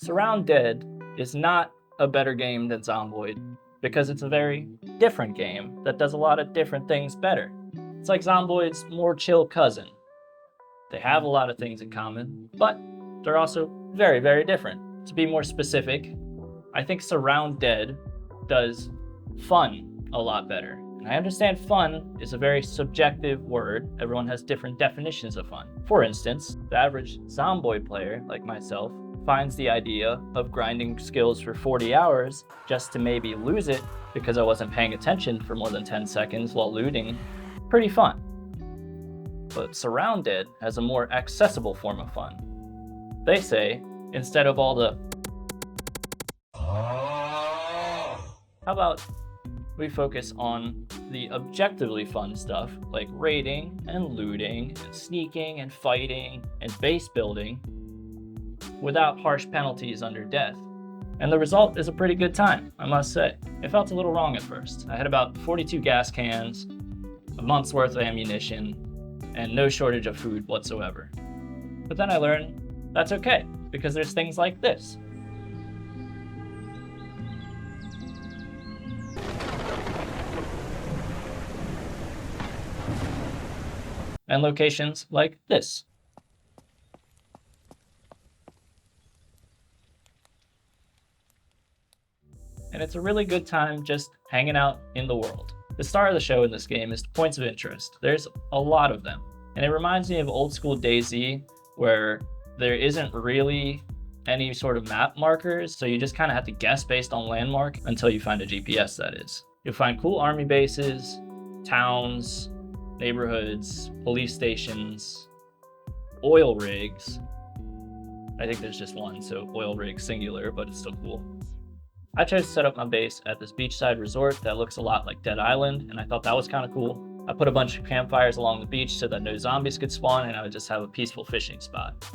Surroundead is not a better game than Zomboid because it's a very different game that does a lot of different things better. It's like Zomboid's more chill cousin. They have a lot of things in common, but they're also very, very different. To be more specific, I think Surroundead does fun a lot better. And I understand fun is a very subjective word. Everyone has different definitions of fun. For instance, the average Zomboid player, like myself, finds the idea of grinding skills for 40 hours just to maybe lose it because I wasn't paying attention for more than 10 seconds while looting pretty fun. But Surrounded has a more accessible form of fun. They say, instead of all the how about we focus on the objectively fun stuff like raiding and looting and sneaking and fighting and base building without harsh penalties under death. And the result is a pretty good time, I must say. It felt a little wrong at first. I had about 42 gas cans, a month's worth of ammunition, and no shortage of food whatsoever. But then I learned that's okay, because there's things like this. And locations like this. And it's a really good time just hanging out in the world. The star of the show in this game is points of interest. There's a lot of them. And it reminds me of old school DayZ, where there isn't really any sort of map markers, so you just kind of have to guess based on landmark until you find a GPS, that is. You'll find cool army bases, towns, neighborhoods, police stations, oil rigs. I think there's just one, so oil rig singular, but it's still cool. I chose to set up my base at this beachside resort that looks a lot like Dead Island, and I thought that was kind of cool. I put a bunch of campfires along the beach so that no zombies could spawn, and I would just have a peaceful fishing spot.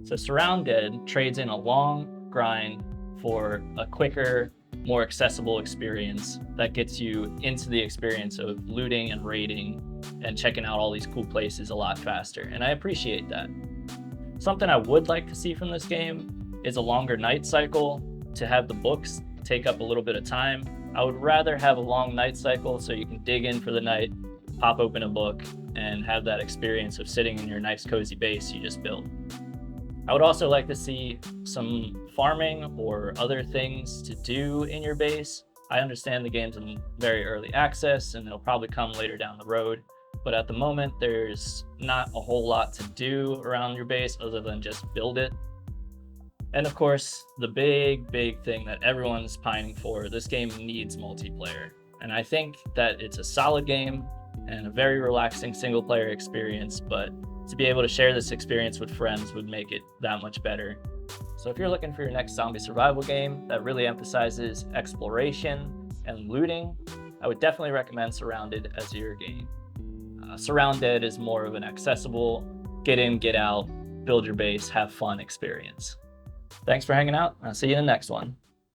So Surrounded trades in a long grind for a quicker, more accessible experience that gets you into the experience of looting and raiding and checking out all these cool places a lot faster, and I appreciate that. Something I would like to see from this game is a longer night cycle to have the books take up a little bit of time. I would rather have a long night cycle so you can dig in for the night, pop open a book, and have that experience of sitting in your nice cozy base you just built. I would also like to see some farming or other things to do in your base. I understand the game's in very early access and it'll probably come later down the road, but at the moment there's not a whole lot to do around your base other than just build it. And of course, the big thing that everyone's pining for, this game needs multiplayer. And I think that it's a solid game and a very relaxing single player experience, but to be able to share this experience with friends would make it that much better. So if you're looking for your next zombie survival game that really emphasizes exploration and looting, I would definitely recommend Surrounded as your game. Surrounded is more of an accessible, get in, get out, build your base, have fun experience. Thanks for hanging out. I'll see you in the next one.